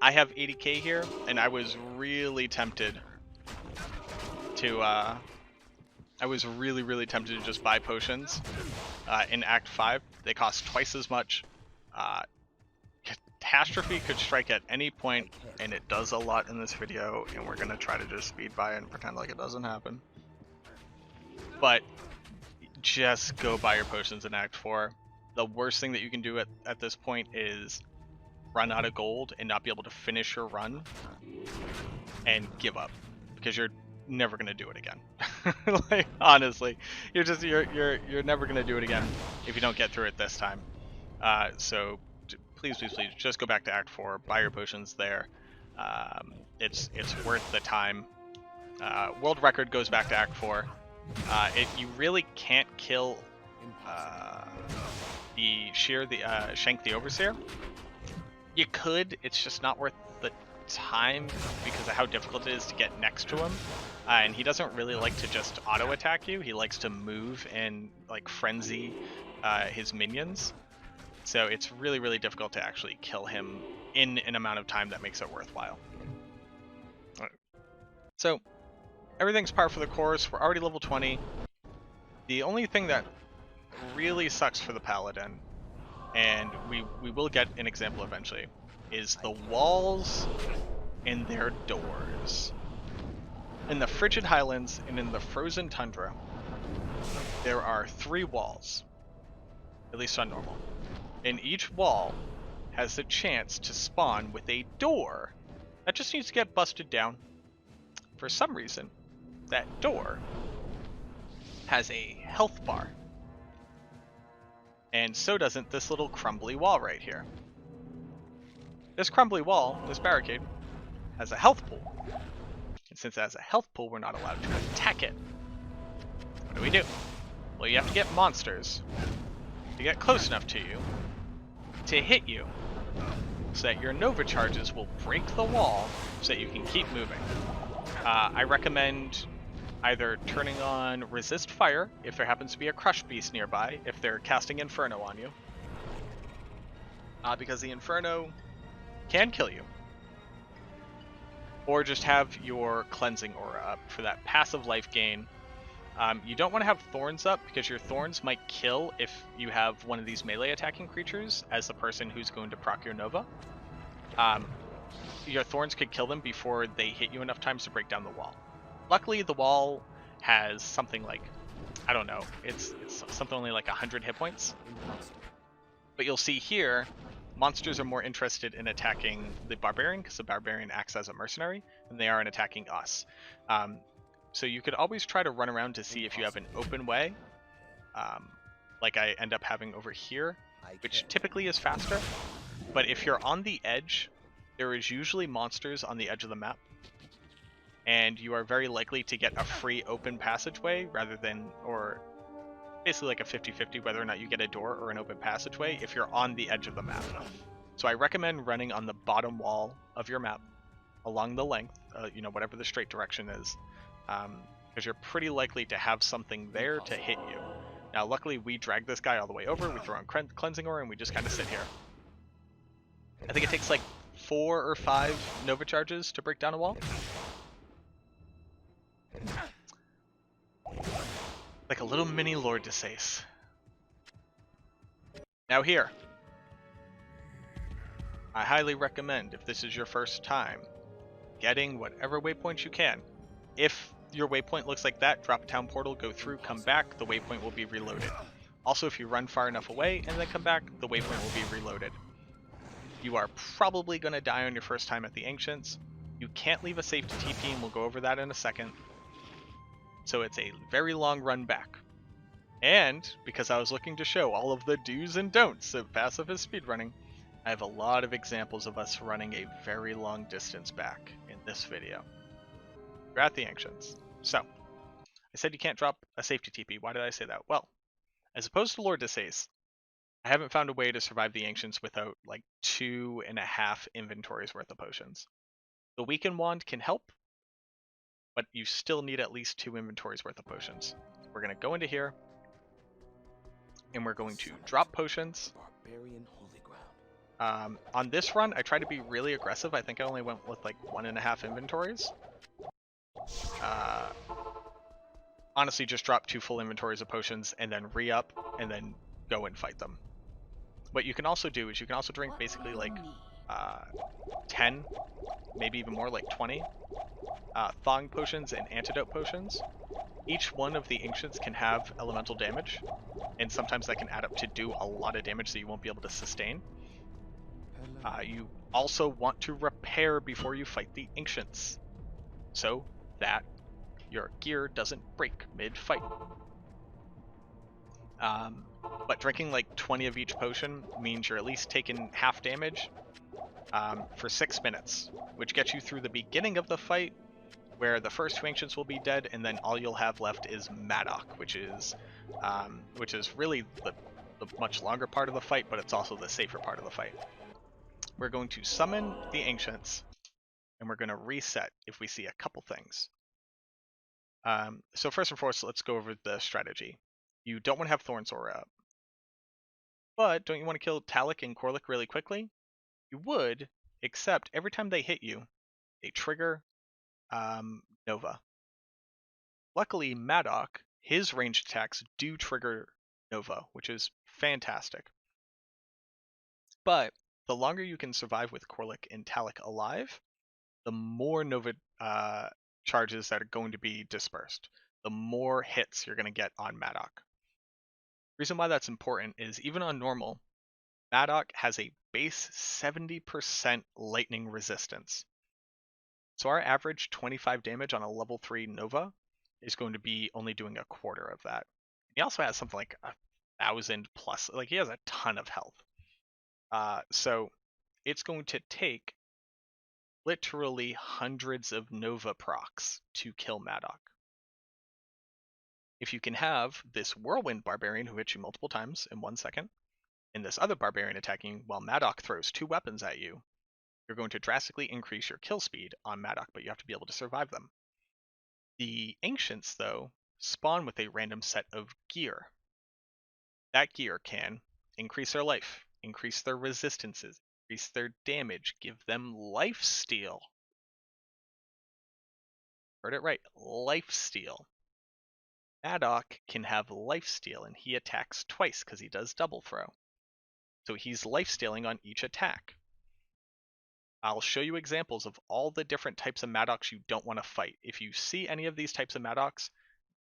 I have 80k here, and I was really tempted to really tempted to just buy potions in Act 5. They cost twice as much. Catastrophe could strike at any point, and it does a lot in this video, and we're gonna try to just speed by it and pretend like it doesn't happen. But just go buy your potions in Act 4. The worst thing that you can do at this point is run out of gold and not be able to finish your run and give up, because you're never gonna do it again. Like, honestly, you're never gonna do it again if you don't get through it this time. So please just go back to Act 4, buy your potions there. It's worth the time. World record goes back to Act 4. You really can't kill Shank the Overseer. You could, it's just not worth the time because of how difficult it is to get next to him. And he doesn't really like to just auto attack you. He likes to move and like frenzy his minions. So it's really difficult to actually kill him in an amount of time that makes it worthwhile. All right. So everything's par for the course. We're already level 20. The only thing that really sucks for the Paladin, and we will get an example eventually, is the walls and their doors. In the Frigid Highlands and in the Frozen Tundra, there are 3 walls, at least on normal. And each wall has the chance to spawn with a door that just needs to get busted down. For some reason, that door has a health bar. And so doesn't this little crumbly wall right here. This crumbly wall, this barricade, has a health pool. And since it has a health pool, we're not allowed to attack it. What do? Well, you have to get monsters to get close enough to you to hit you so that your Nova charges will break the wall so that you can keep moving. I recommend either turning on resist fire if there happens to be a crush beast nearby, if they're casting Inferno on you, because the Inferno can kill you, or just have your cleansing aura up for that passive life gain. You don't want to have thorns up because your thorns might kill if you have one of these melee attacking creatures as the person who's going to proc your Nova. Your thorns could kill them before they hit you enough times to break down the wall. Luckily, the wall has something like, I don't know, it's something only like 100 hit points. But you'll see here, monsters are more interested in attacking the Barbarian because the Barbarian acts as a mercenary than they are in attacking us. So you could always try to run around to see if you have an open way, like I end up having over here, which typically is faster. But if you're on the edge, there is usually monsters on the edge of the map, and you are very likely to get a free open passageway rather than, or basically like a 50-50 whether or not you get a door or an open passageway if you're on the edge of the map. So I recommend running on the bottom wall of your map along the length, whatever the straight direction is, because you're pretty likely to have something there to hit you. Now luckily we drag this guy all the way over, we throw on cleansing aura, and we just kind of sit here. I think it takes like 4 or 5 Nova charges to break down a wall. Like a little mini Lord Desace. Now here, I highly recommend, if this is your first time, getting whatever waypoints you can. If your waypoint looks like that, drop a town portal, go through, come back, the waypoint will be reloaded. Also, if you run far enough away and then come back, the waypoint will be reloaded. You are probably going to die on your first time at the Ancients. You can't leave a safety TP, and we'll go over that in a second. So it's a very long run back. And because I was looking to show all of the do's and don'ts of pacifist speedrunning, I have a lot of examples of us running a very long distance back in this video. We're at the Ancients. So, I said you can't drop a safety TP. Why did I say that? Well, as opposed to Lord Desace, I haven't found a way to survive the Ancients without like 2.5 inventories worth of potions. The Weaken Wand can help, but you still need at least 2 inventories worth of potions. We're going to go into here, and we're going to drop potions. On this run, I tried to be really aggressive. I think I only went with like 1.5 inventories. Honestly, just drop 2 full inventories of potions and then re-up and then go and fight them. What you can also do is you can also drink basically like 10, maybe even more, like 20 thawing potions and antidote potions. Each one of the ancients can have elemental damage, and sometimes that can add up to do a lot of damage that you won't be able to sustain. You also want to repair before you fight the ancients, so that your gear doesn't break mid-fight. But drinking like 20 of each potion means you're at least taking half damage for 6 minutes, which gets you through the beginning of the fight, where the first 2 ancients will be dead, and then all you'll have left is Madoc, which is really the much longer part of the fight, but it's also the safer part of the fight. We're going to summon the ancients, and we're going to reset if we see a couple things. So first and foremost, let's go over the strategy. You don't want to have Thorn's Aura up, but don't you want to kill Talik and Korlik really quickly? You would, except every time they hit you, they trigger Nova. Luckily, Madoc, his ranged attacks do trigger Nova, which is fantastic. But the longer you can survive with Korlik and Talik alive, the more Nova charges that are going to be dispersed, the more hits you're going to get on Madoc. Reason why that's important is even on normal, Madoc has a base 70% lightning resistance. So our average 25 damage on a level 3 Nova is going to be only doing a quarter of that. He also has something like 1,000 plus, like he has a ton of health. So it's going to take literally hundreds of Nova procs to kill Madoc. If you can have this Whirlwind Barbarian who hits you multiple times in 1 second, and this other Barbarian attacking while Madoc throws 2 weapons at you, you're going to drastically increase your kill speed on Madoc, but you have to be able to survive them. The Ancients, though, spawn with a random set of gear. That gear can increase their life, increase their resistances, increase their damage, give them lifesteal. Heard it right, lifesteal. Madoc can have lifesteal, and he attacks twice because he does double throw. So he's lifestealing on each attack. I'll show you examples of all the different types of Madocs you don't want to fight. If you see any of these types of Madocs,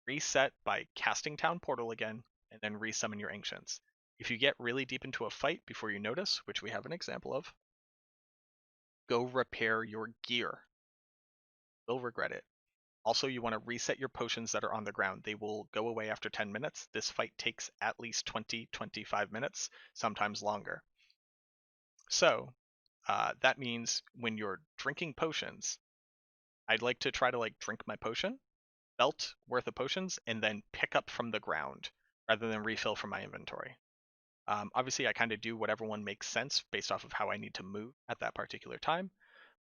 reset by casting Town Portal again, and then resummon your Ancients. If you get really deep into a fight before you notice, which we have an example of, go repair your gear. You'll regret it. Also, you want to reset your potions that are on the ground. They will go away after 10 minutes. This fight takes at least 20-25 minutes, sometimes longer. So, that means when you're drinking potions, I'd like to try to drink my potion, belt worth of potions, and then pick up from the ground rather than refill from my inventory. Obviously, I kind of do whatever one makes sense based off of how I need to move at that particular time,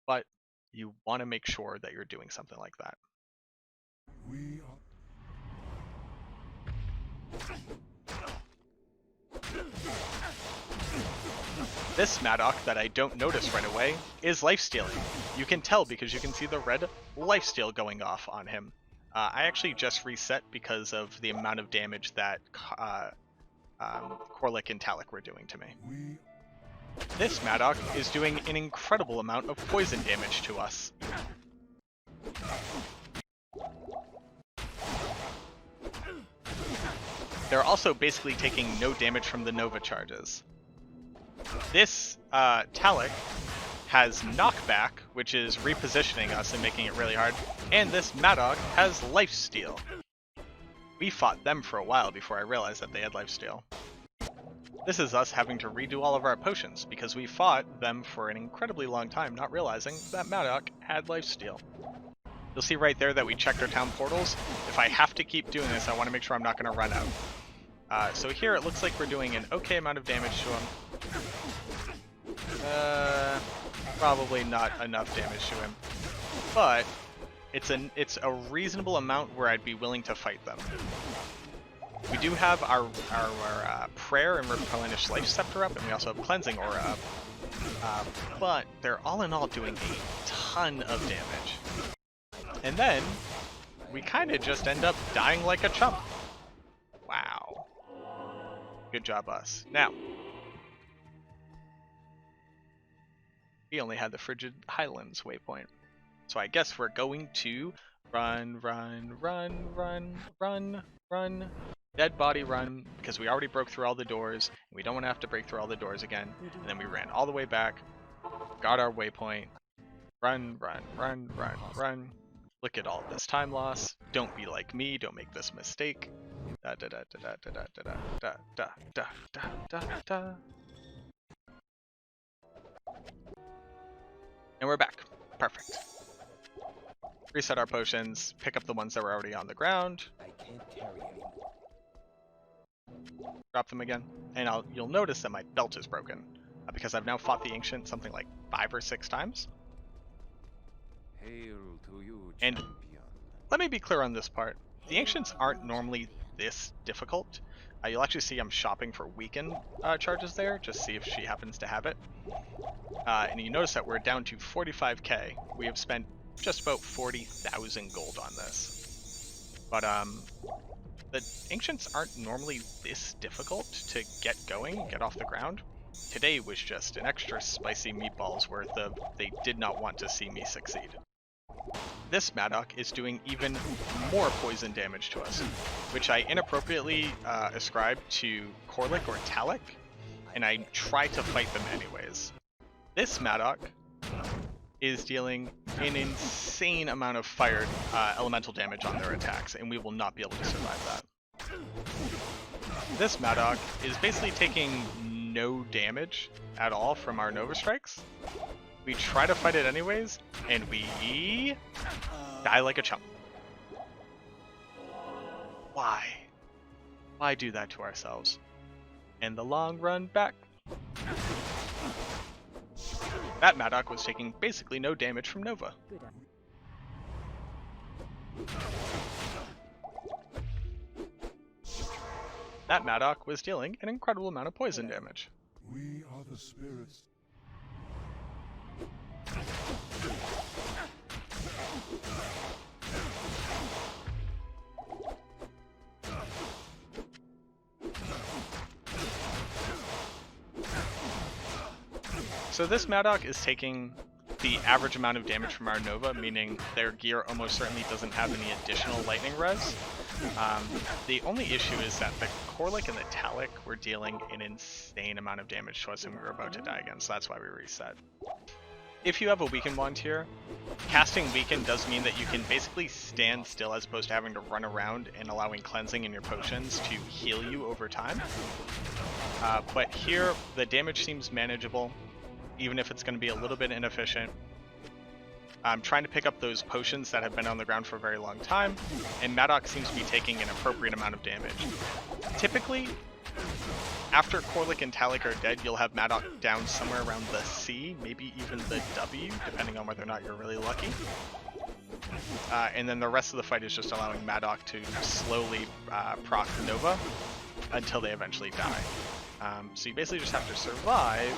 but you want to make sure that you're doing something like that. This Madoc that I don't notice right away is lifestealing. You can tell because you can see the red lifesteal going off on him. I actually just reset because of the amount of damage that Korlik and Talik were doing to me. This Madoc is doing an incredible amount of poison damage to us. They're also basically taking no damage from the Nova charges. This Talik has knockback, which is repositioning us and making it really hard, and this Madoc has lifesteal. We fought them for a while before I realized that they had lifesteal. This is us having to redo all of our potions because we fought them for an incredibly long time, not realizing that Madoc had lifesteal. You'll see right there that we checked our town portals. If I have to keep doing this, I want to make sure I'm not going to run out. So here it looks like we're doing an okay amount of damage to him. Probably not enough damage to him, but it's a reasonable amount where I'd be willing to fight them. We do have our prayer and replenish life scepter up, and we also have cleansing aura up. but they're all in all doing a ton of damage. And then we kind of just end up dying like a chump. Wow. Good job, us. Now, we only had the Frigid Highlands waypoint. So I guess we're going to run, dead body run, because we already broke through all the doors, and we don't want to have to break through all the doors again. And then we ran all the way back, got our waypoint, run. Look at all this time loss. Don't be like me, don't make this mistake. Da da da da da da da da da da da da da. And we're back. Perfect. Reset our potions, pick up the ones that were already on the ground. I can't carry anymore. Drop them again, and you'll notice that my belt is broken because I've now fought the Ancient something like 5 or 6 times. Hail to you, and champion. Let me be clear on this part. The Ancients aren't normally this difficult. You'll actually see I'm shopping for weaken charges there, just see if she happens to have it. And you notice that we're down to 45k. We have spent just about 40,000 gold on this. But the Ancients aren't normally this difficult to get going, get off the ground. Today was just an extra spicy meatballs worth of they did not want to see me succeed. This Madoc is doing even more poison damage to us, which I inappropriately ascribe to Corlic or Talic, and I try to fight them anyways. This Madoc is dealing an insane amount of fire elemental damage on their attacks, and we will not be able to survive that. This Madoc is basically taking no damage at all from our Nova Strikes. We try to fight it anyways, and we die like a chump. Why? Why do that to ourselves? In the long run back. That Madoc was taking basically no damage from Nova. That Madoc was dealing an incredible amount of poison damage. We are the spirits. So this Madoc is taking the average amount of damage from our Nova, meaning their gear almost certainly doesn't have any additional lightning res. The only issue is that the Corlic and the Talic were dealing an insane amount of damage to us and we were about to die again, so that's why we reset. If you have a Weaken wand here, casting Weaken does mean that you can basically stand still as opposed to having to run around and allowing cleansing in your potions to heal you over time. But here, the damage seems manageable, even if it's going to be a little bit inefficient. I'm trying to pick up those potions that have been on the ground for a very long time, and Madoc seems to be taking an appropriate amount of damage. Typically, after Corlic and Talic are dead, you'll have Madoc down somewhere around the C, maybe even the W, depending on whether or not you're really lucky. And then the rest of the fight is just allowing Madoc to slowly proc Nova until they eventually die. So you basically just have to survive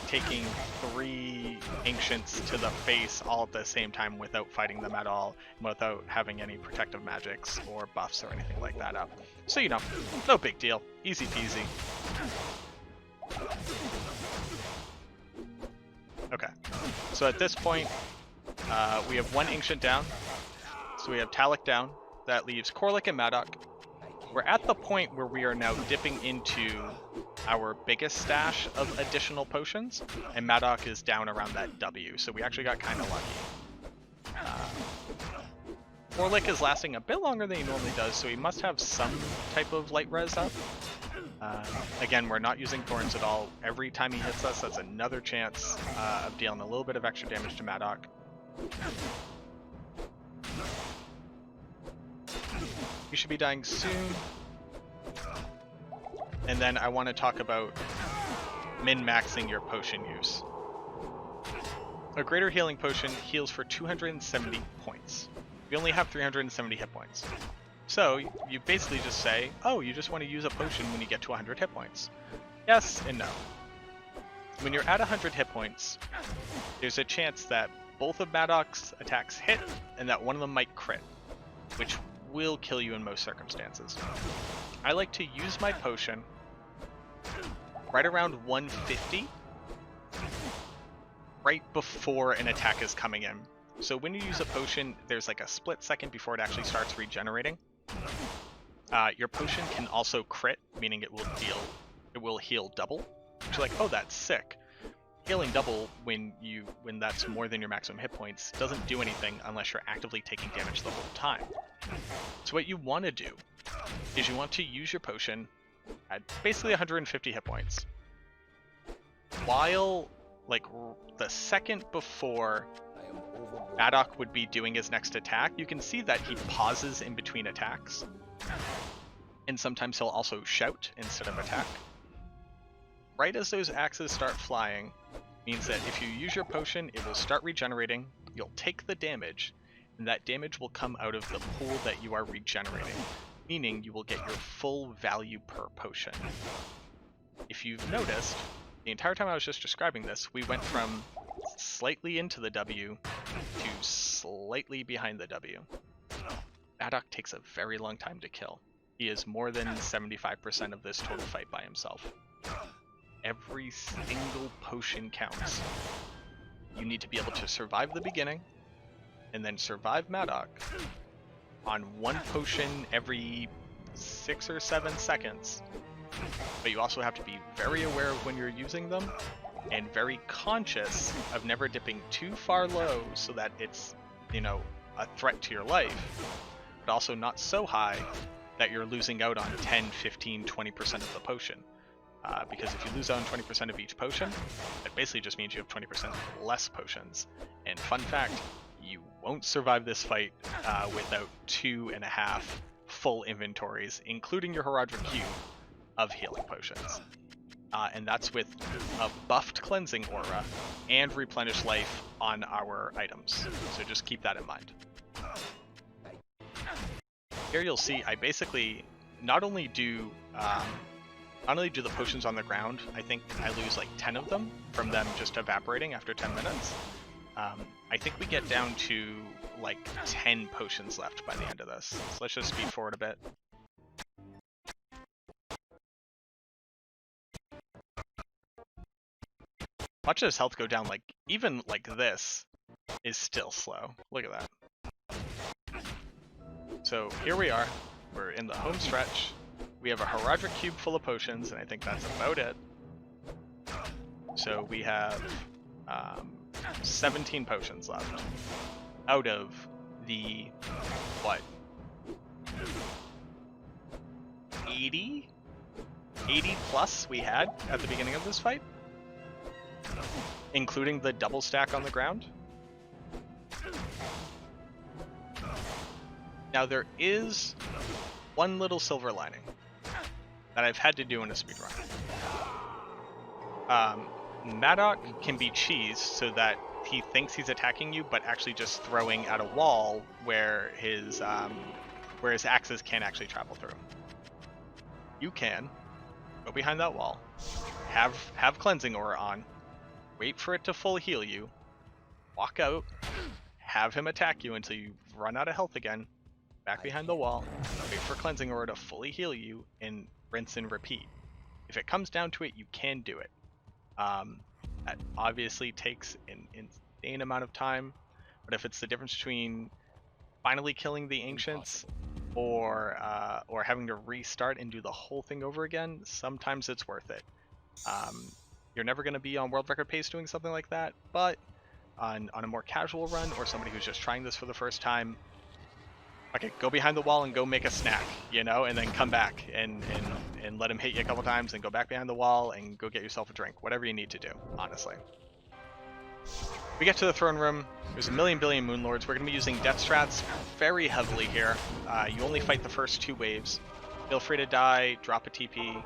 taking 3 Ancients to the face all at the same time without fighting them at all, and without having any protective magics or buffs or anything like that up. So you know, no big deal. Easy peasy. Okay, so at this point, we have 1 Ancient down. So we have Talic down. That leaves Corlic and Madoc. We're at the point where we are now dipping into our biggest stash of additional potions, and Madoc is down around that W, so we actually got kind of lucky. Corlic is lasting a bit longer than he normally does, so he must have some type of light res up. Again, we're not using thorns at all. Every time he hits us, that's another chance of dealing a little bit of extra damage to Madoc. You should be dying soon. And then I want to talk about min-maxing your potion use. A greater healing potion heals for 270 points. We only have 370 hit points. So you basically just say, oh, you just want to use a potion when you get to 100 hit points. Yes and no. When you're at 100 hit points, there's a chance that both of Madoc's attacks hit and that one of them might crit, which will kill you in most circumstances. I like to use my potion right around 150, right before an attack is coming in. So when you use a potion, there's like a split second before it actually starts regenerating. Your potion can also crit, meaning it will heal double. Which is like, oh, that's sick. Healing double when that's more than your maximum hit points doesn't do anything unless you're actively taking damage the whole time. So what you want to do is you want to use your potion at basically 150 hit points. While, like, the second before Madoc would be doing his next attack, you can see that he pauses in between attacks. And sometimes he'll also shout instead of attack. Right as those axes start flying, means that if you use your potion, it will start regenerating, you'll take the damage, and that damage will come out of the pool that you are regenerating, meaning you will get your full value per potion. If you've noticed, the entire time I was just describing this, we went from slightly into the W to slightly behind the W. Madoc takes a very long time to kill. He is more than 75% of this total fight by himself. Every single potion counts. You need to be able to survive the beginning, and then survive Madoc on one potion every 6 or 7 seconds. But you also have to be very aware of when you're using them, and very conscious of never dipping too far low so that it's, a threat to your life, but also not so high that you're losing out on 10, 15, 20% of the potion. Because if you lose out on 20% of each potion, that basically just means you have 20% less potions. And fun fact, you won't survive this fight without 2.5 full inventories, including your Herodric Cube of healing potions. And that's with a buffed cleansing aura and replenished life on our items. So just keep that in mind. Here you'll see I basically not only do the potions on the ground, I think I lose like 10 of them from them just evaporating after 10 minutes. I think we get down to like 10 potions left by the end of this. So let's just speed forward a bit. Watch his health go down, like, even like this is still slow. Look at that. So here we are, we're in the home stretch. We have a Herodric Cube full of potions, and I think that's about it. So we have 17 potions left out of the, what, 80 plus we had at the beginning of this fight, including the double stack on the ground. Now there is one little silver lining that I've had to do in a speedrun. Madoc can be cheesed so that he thinks he's attacking you, but actually just throwing at a wall where his axes can't actually travel through. You can go behind that wall, have cleansing aura on, wait for it to full heal you, walk out, have him attack you until you run out of health again, back behind the wall, wait for cleansing aura to fully heal you, and rinse and repeat. If it comes down to it, you can do it. That obviously takes an insane amount of time, but if it's the difference between finally killing the ancients or having to restart and do the whole thing over again, sometimes it's worth it. You're never going to be on world record pace doing something like that, but on a more casual run or somebody who's just trying this for the first time, okay, go behind the wall and go make a snack, and then come back and let him hit you a couple times and go back behind the wall and go get yourself a drink. Whatever you need to do, honestly. We get to the throne room. There's a million billion moon lords. We're going to be using death strats very heavily here. You only fight the first 2 waves. Feel free to die, drop a TP,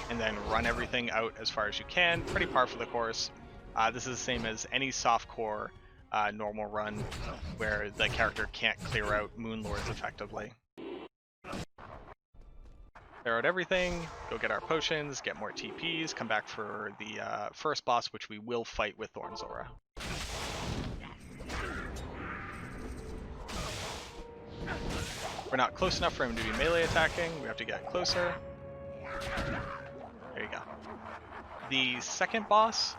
and then run everything out as far as you can. Pretty par for the course. This is the same as any softcore normal run where the character can't clear out moon lords effectively. clear out everything, go get our potions, get more TPs, come back for the first boss, which we will fight with Thorn's Aura. We're not close enough for him to be melee attacking. We have to get closer. There you go. The second boss,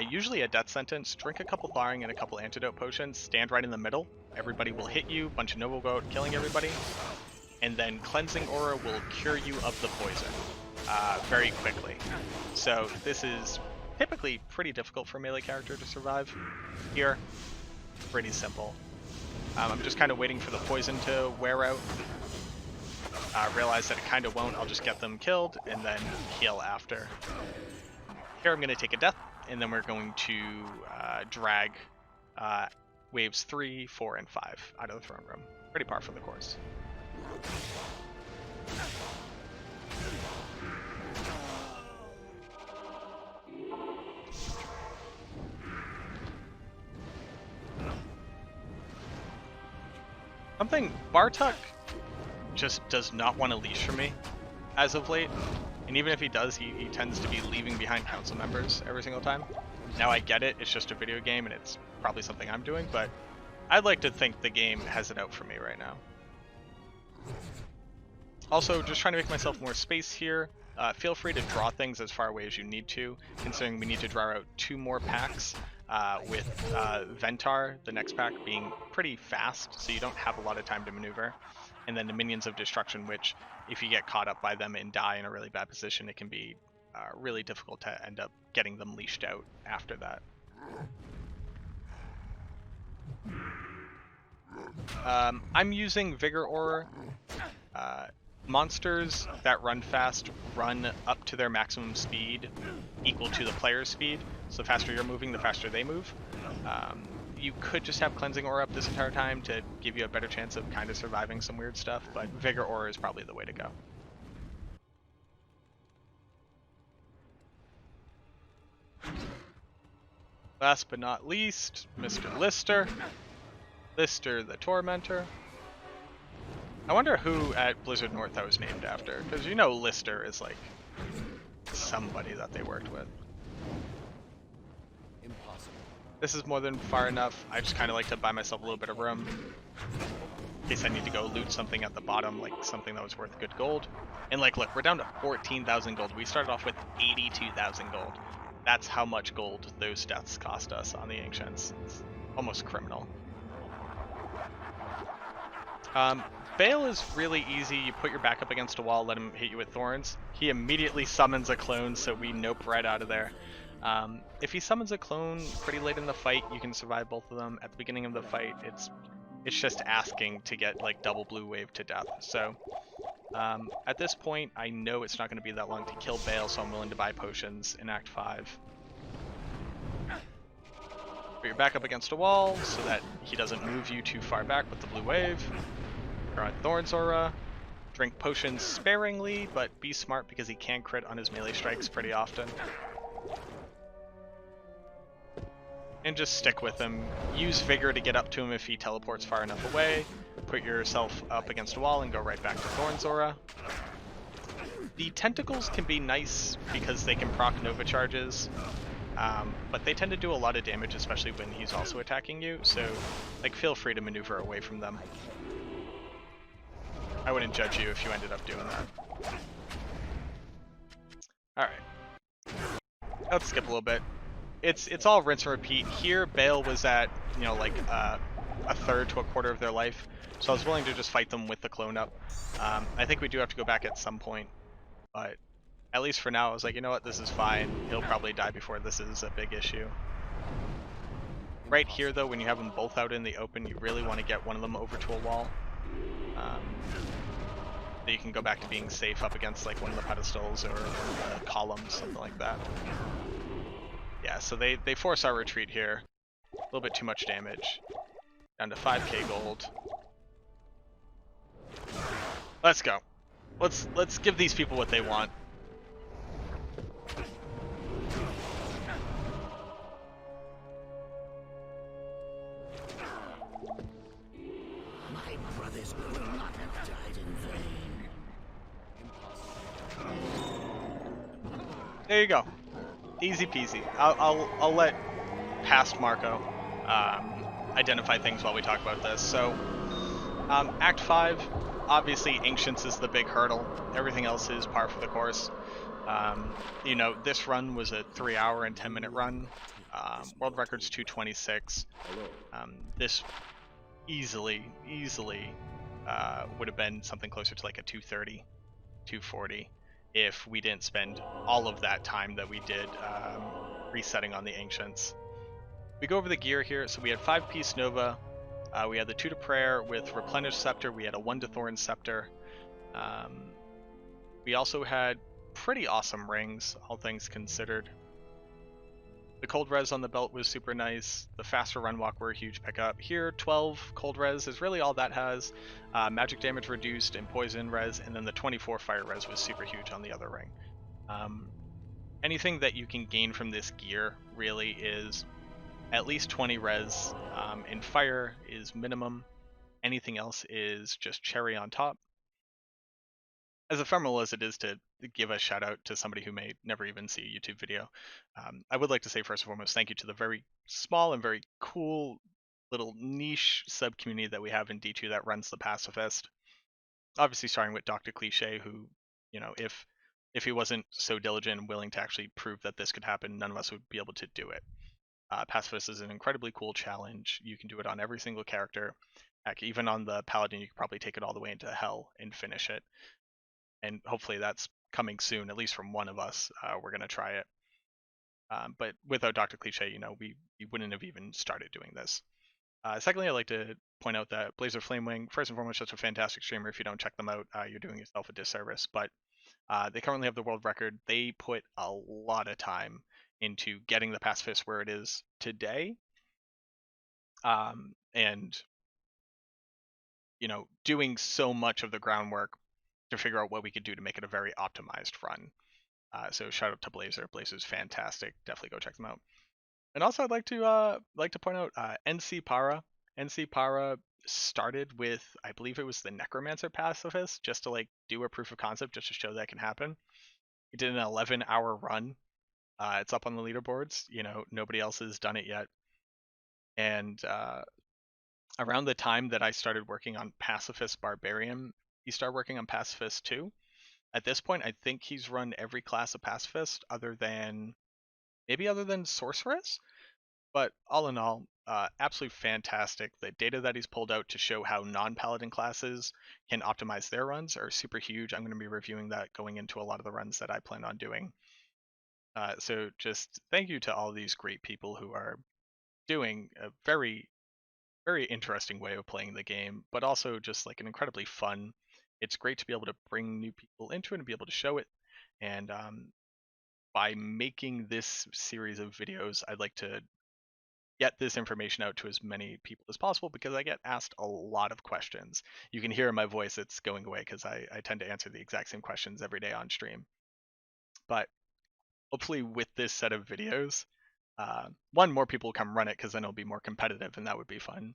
usually a death sentence. Drink a couple thawing and a couple antidote potions. Stand right in the middle. Everybody will hit you. Bunch of Nova will go out killing everybody. And then Cleansing Aura will cure you of the poison very quickly. So this is typically pretty difficult for a melee character to survive. Here, pretty simple. I'm just kind of waiting for the poison to wear out. Realize that it kind of won't. I'll just get them killed and then heal after. Here I'm going to take a death, and then we're going to drag waves 3, 4, and 5 out of the throne room. Pretty par for the course. Something Bartok just does not want to leash from me as of late, and even if he does, he tends to be leaving behind council members every single time. Now I get it, it's just a video game and it's probably something I'm doing, but I'd like to think the game has it out for me right now. Also, just trying to make myself more space here. Feel free to draw things as far away as you need to, considering we need to draw out 2 more packs. With Ventar, the next pack, being pretty fast, so you don't have a lot of time to maneuver. And then the Minions of Destruction, which, if you get caught up by them and die in a really bad position, it can be really difficult to end up getting them leashed out after that. I'm using Vigor Aura. Monsters that run fast run up to their maximum speed equal to the player's speed. So the faster you're moving, the faster they move. You could just have Cleansing Aura up this entire time to give you a better chance of kind of surviving some weird stuff, but Vigor Aura is probably the way to go. Last but not least, Mr. Lister. Lister the Tormentor. I wonder who at Blizzard North I was named after, because you know Lister is like somebody that they worked with. Impossible. This is more than far enough. I just kind of like to buy myself a little bit of room in case I need to go loot something at the bottom, like something that was worth good gold. And like, look, we're down to 14,000 gold. We started off with 82,000 gold. That's how much gold those deaths cost us on the Ancients. It's almost criminal. Bale is really easy. You put your back up against a wall, let him hit you with thorns. He immediately summons a clone, so we nope right out of there. If he summons a clone pretty late in the fight, you can survive both of them. At the beginning of the fight, it's just asking to get like double blue wave to death. So at this point, I know it's not going to be that long to kill Bale, so I'm willing to buy potions in Act 5. Put your back up against a wall so that he doesn't move you too far back with the blue wave. Draw Thorn's Aura. Drink potions sparingly, but be smart because he can crit on his melee strikes pretty often. And just stick with him. Use Vigor to get up to him if he teleports far enough away. Put yourself up against a wall and go right back to Thorn's Aura. The tentacles can be nice because they can proc Nova charges, but they tend to do a lot of damage, especially when he's also attacking you, so like feel free to maneuver away from them. I wouldn't judge you if you ended up doing that. Alright. Let's skip a little bit. It's all rinse and repeat. Here, Bale was at, you know, like a third to a quarter of their life, so I was willing to just fight them with the clone up. I think we do have to go back at some point, but at least for now, I was like, you know what, this is fine. He'll probably die before this is a big issue. Right here, though, when you have them both out in the open, you really want to get one of them over to a wall. So you can go back to being safe up against like one of the pedestals or the columns, something like that. Yeah, so they force our retreat here. A little bit too much damage. Down to 5k gold. Let's go. Let's give these people what they want. My brothers will not have died in vain. Impossible. There you go. Easy peasy. I'll let past Marco identify things while we talk about this. So, Act 5, obviously Ancients is the big hurdle. Everything else is par for the course. You know, this run was a 3-hour and 10-minute run. World record's 2:26. This easily would have been something closer to like a 2:30, 2:40 if we didn't spend all of that time that we did resetting on the Ancients. We go over the gear here. So we had 5-piece Nova. We had the 2 to Prayer with Replenished Scepter. We had a 1 to Thorn Scepter. We also had pretty awesome rings, all things considered. The cold res on the belt was super nice. The faster run walk were a huge pickup. Here, 12 cold res is really all that has. Magic damage reduced and poison res, and then the 24 fire res was super huge on the other ring. Anything that you can gain from this gear really is at least 20 res, and fire is minimum. Anything else is just cherry on top. As ephemeral as it is to give a shout out to somebody who may never even see a YouTube video, I would like to say first and foremost thank you to the very small and very cool little niche sub community that we have in D2 that runs the Pacifist. Obviously, starting with Dr. Cliche, who, you know, if he wasn't so diligent and willing to actually prove that this could happen, none of us would be able to do it. Pacifist is an incredibly cool challenge. You can do it on every single character. Heck, even on the Paladin, you could probably take it all the way into Hell and finish it. And hopefully that's coming soon, at least from one of us. We're going to try it. But without Dr. Cliche, you know, we wouldn't have even started doing this. Secondly, I'd like to point out that Blazer Flamewing, first and foremost, such a fantastic streamer. If you don't check them out, you're doing yourself a disservice. But they currently have the world record. They put a lot of time into getting the Pacifist where it is today. And, you know, doing so much of the groundwork to figure out what we could do to make it a very optimized run. So shout out to Blazer. Blazer's fantastic. Definitely go check them out. And also, I'd like to point out NC Para. NC Para started with, I believe it was the Necromancer Pacifist, just to like do a proof of concept, just to show that can happen. He did an 11-hour run. It's up on the leaderboards. You know, nobody else has done it yet. And around the time that I started working on Pacifist Barbarian, he started working on Pacifist 2. At this point, I think he's run every class of Pacifist other than Sorceress. But all in all, absolutely fantastic. The data that he's pulled out to show how non-Paladin classes can optimize their runs are super huge. I'm going to be reviewing that going into a lot of the runs that I plan on doing. So just thank you to all these great people who are doing a very, very interesting way of playing the game, but also just like an incredibly fun. It's great to be able to bring new people into it and be able to show it. And by making this series of videos, I'd like to get this information out to as many people as possible because I get asked a lot of questions. You can hear in my voice it's going away because I tend to answer the exact same questions every day on stream. But hopefully with this set of videos, one, more people will come run it because then it'll be more competitive and that would be fun.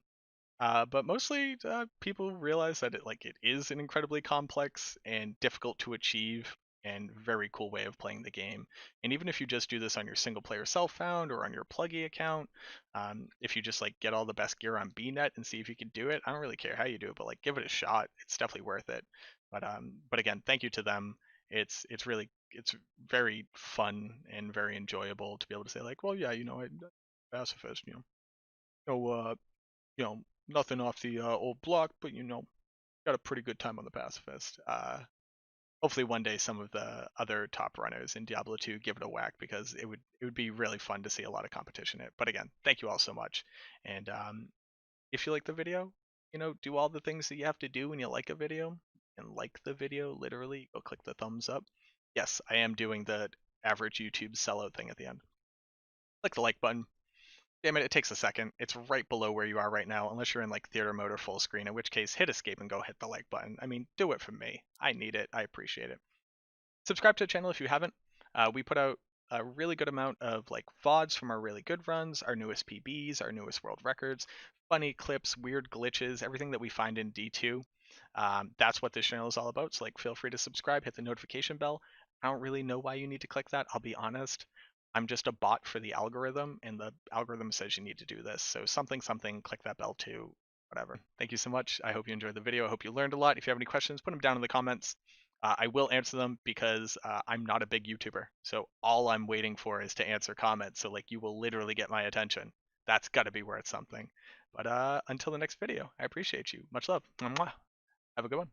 But mostly people realize that it is an incredibly complex and difficult to achieve and very cool way of playing the game. And even if you just do this on your single player self-found or on your Pluggy account, if you just like get all the best gear on BNet and see if you can do it, I don't really care how you do it, but like give it a shot. It's definitely worth it. But again, thank you to them. It's very fun and very enjoyable to be able to say like, well, yeah, you know, Pacifist, you know, nothing off the old block, but you know, got a pretty good time on the Pacifist. Hopefully one day some of the other top runners in Diablo 2 give it a whack because it would be really fun to see a lot of competition in it. But again, thank you all so much. And if you like the video, you know, do all the things that you have to do when you like a video. And like the video, literally, go click the thumbs up. Yes, I am doing the average YouTube sellout thing at the end. Click the like button. Damn it, it takes a second. It's right below where you are right now, unless you're in like theater mode or full screen, in which case hit escape and go hit the like button. I mean, do it for me. I need it. I appreciate it. Subscribe to the channel if you haven't. We put out a really good amount of like VODs from our really good runs, our newest PBs, our newest world records, funny clips, weird glitches, everything that we find in D2. That's what this channel is all about. So like feel free to subscribe, hit the notification bell. I don't really know why you need to click that. I'll be honest. I'm just a bot for the algorithm, and the algorithm says you need to do this. So something, click that bell too, whatever. Thank you so much. I hope you enjoyed the video. I hope you learned a lot. If you have any questions, put them down in the comments. I will answer them because I'm not a big YouTuber. So all I'm waiting for is to answer comments. So like you will literally get my attention. That's got to be worth something. But until the next video, I appreciate you. Much love. Mwah. Have a good one.